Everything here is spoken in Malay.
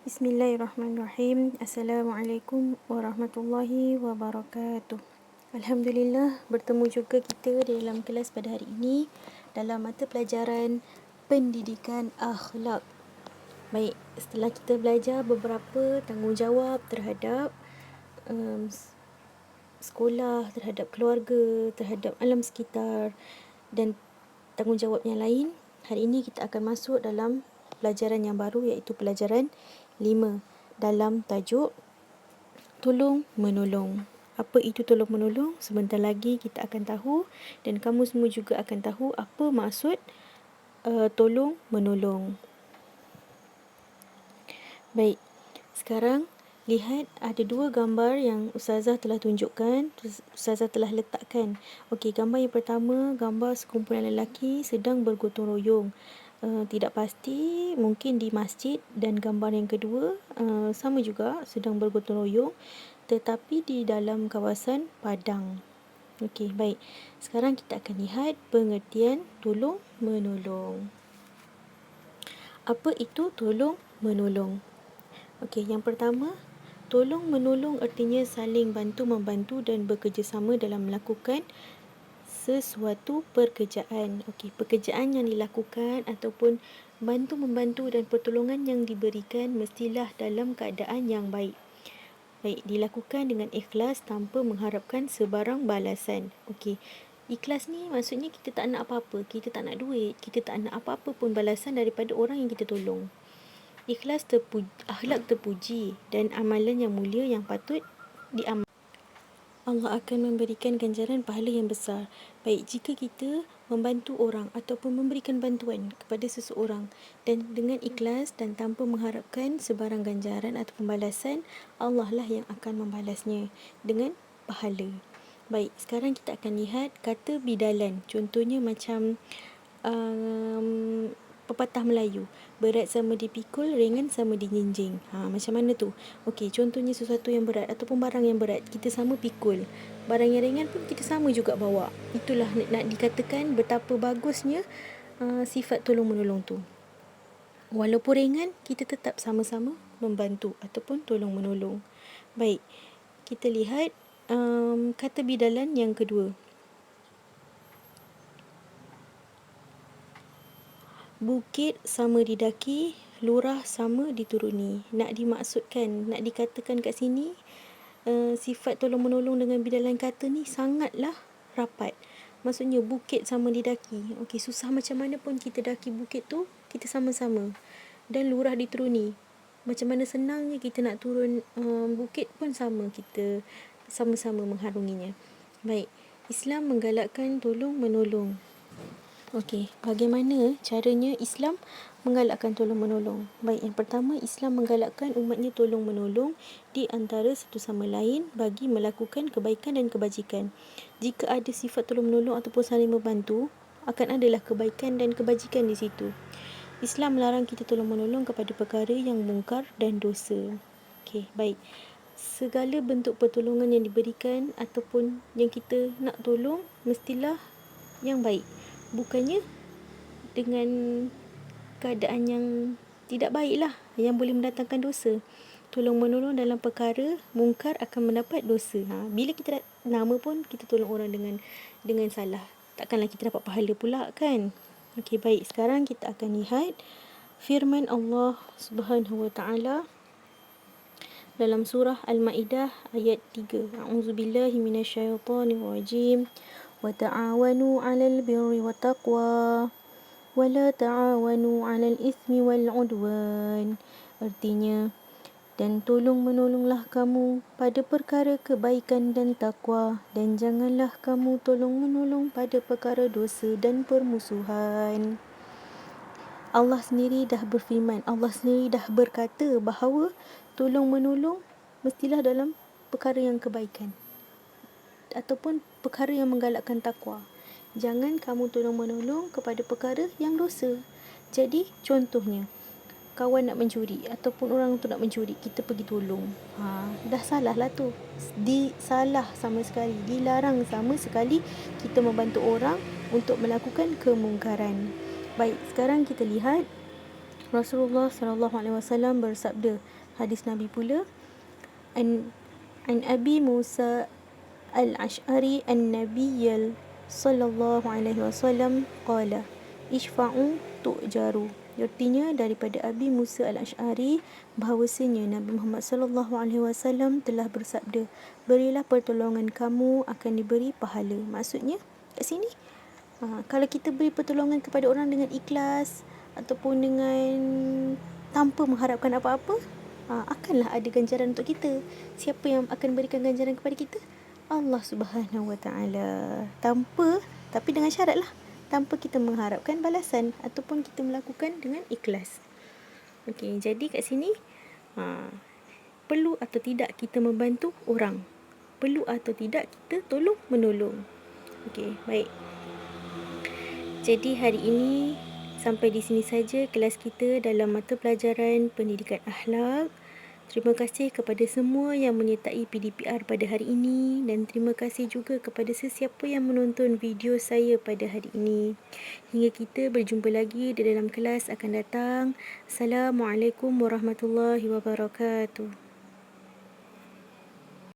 Bismillahirrahmanirrahim. Assalamualaikum warahmatullahi wabarakatuh. Alhamdulillah, bertemu juga kita dalam kelas pada hari ini dalam mata pelajaran pendidikan akhlak. Baik, setelah kita belajar beberapa tanggungjawab terhadap sekolah, terhadap keluarga, terhadap alam sekitar dan tanggungjawab yang lain, hari ini kita akan masuk dalam pelajaran yang baru, iaitu pelajaran 5 dalam tajuk tolong menolong. Apa itu tolong menolong? Sebentar lagi kita akan tahu dan kamu semua juga akan tahu apa maksud tolong menolong. Baik, sekarang lihat ada dua gambar yang Ustazah telah tunjukkan, Ustazah telah letakkan. Okey, gambar yang pertama, gambar sekumpulan lelaki sedang bergotong royong. Tidak pasti, mungkin di masjid. Dan gambar yang kedua sama juga, sedang bergotong royong tetapi di dalam kawasan padang. Okey, baik. Sekarang kita akan lihat pengertian tolong menolong. Apa itu tolong menolong? Okey, yang pertama, tolong menolong artinya saling bantu-membantu dan bekerjasama dalam melakukan sesuatu pekerjaan. Okey, pekerjaan yang dilakukan ataupun bantu-membantu dan pertolongan yang diberikan mestilah dalam keadaan yang baik. Baik, dilakukan dengan ikhlas tanpa mengharapkan sebarang balasan. Okey, ikhlas ni maksudnya kita tak nak apa-apa, kita tak nak duit, kita tak nak apa-apa pun balasan daripada orang yang kita tolong. Ikhlas akhlak terpuji dan amalan yang mulia yang patut diamalkan. Allah akan memberikan ganjaran pahala yang besar. Baik, jika kita membantu orang ataupun memberikan bantuan kepada seseorang dan dengan ikhlas dan tanpa mengharapkan sebarang ganjaran atau pembalasan, Allah lah yang akan membalasnya dengan pahala. Baik, sekarang kita akan lihat kata bidalan. Contohnya macam pepatah Melayu, berat sama dipikul, ringan sama dijinjing. Macam mana tu? Okey, contohnya sesuatu yang berat ataupun barang yang berat, kita sama pikul. Barang yang ringan pun kita sama juga bawa. Itulah nak dikatakan betapa bagusnya sifat tolong menolong tu. Walaupun ringan, kita tetap sama-sama membantu ataupun tolong menolong. Baik, kita lihat kata bidalan yang kedua. Bukit sama didaki, lurah sama dituruni. Nak dimaksudkan, nak dikatakan kat sini, sifat tolong menolong dengan bidalan kata ni sangatlah rapat. Maksudnya bukit sama didaki. Okey, susah macam mana pun kita daki bukit tu, kita sama-sama. Dan lurah dituruni. Macam mana senangnya kita nak turun bukit pun sama, kita sama-sama mengharunginya. Baik, Islam menggalakkan tolong menolong. Okey, bagaimana caranya Islam menggalakkan tolong menolong? Baik, yang pertama, Islam menggalakkan umatnya tolong menolong di antara satu sama lain bagi melakukan kebaikan dan kebajikan. Jika ada sifat tolong menolong ataupun saling membantu, akan adalah kebaikan dan kebajikan di situ. Islam melarang kita tolong menolong kepada perkara yang mungkar dan dosa. Okey, baik. Segala bentuk pertolongan yang diberikan ataupun yang kita nak tolong mestilah yang baik. Bukannya dengan keadaan yang tidak baiklah, yang boleh mendatangkan dosa. Tolong menolong dalam perkara mungkar akan mendapat dosa. Bila kita nama pun kita tolong orang dengan salah, takkanlah kita dapat pahala pula kan? Okey, baik. Sekarang kita akan lihat firman Allah Subhanahu wa taala dalam surah Al-Maidah ayat 3. A'udzubillahi minasyaitonirrajim. Wa ta'awanu 'alal birri wat taqwa wa la ta'awanu 'alal itsmi wal 'udwan. Artinya, dan tolong menolonglah kamu pada perkara kebaikan dan takwa, dan janganlah kamu tolong menolong pada perkara dosa dan permusuhan. Allah sendiri dah berfirman, Allah sendiri dah berkata bahawa tolong menolong mestilah dalam perkara yang kebaikan ataupun perkara yang menggalakkan takwa. Jangan kamu tolong menolong kepada perkara yang dosa. Jadi contohnya, kawan nak mencuri ataupun orang tu nak mencuri, kita pergi tolong. Dah salah lah tu. Salah sama sekali, dilarang sama sekali kita membantu orang untuk melakukan kemungkaran. Baik, sekarang kita lihat Rasulullah SAW bersabda, Hadis Nabi pula, an Abi Musa al-Ash'ari an-Nabiy sallallahu alaihi wasallam qala ishfa'u tu'jaru. Artinya daripada Abi Musa al-Ash'ari bahawasanya Nabi Muhammad sallallahu alaihi wasallam telah bersabda, berilah pertolongan kamu akan diberi pahala. Maksudnya kat sini, kalau kita beri pertolongan kepada orang dengan ikhlas ataupun dengan tanpa mengharapkan apa-apa, akanlah ada ganjaran untuk kita. Siapa yang akan berikan ganjaran kepada kita? Allah Subhanahu Wa Taala. Tapi dengan syarat lah, tanpa kita mengharapkan balasan ataupun kita melakukan dengan ikhlas. Okey, jadi kat sini perlu atau tidak kita membantu orang? Perlu atau tidak kita tolong menolong? Okey, baik. Jadi hari ini sampai di sini saja kelas kita dalam mata pelajaran pendidikan akhlak. Terima kasih kepada semua yang menyertai PDPR pada hari ini dan terima kasih juga kepada sesiapa yang menonton video saya pada hari ini. Hingga kita berjumpa lagi di dalam kelas akan datang. Assalamualaikum warahmatullahi wabarakatuh.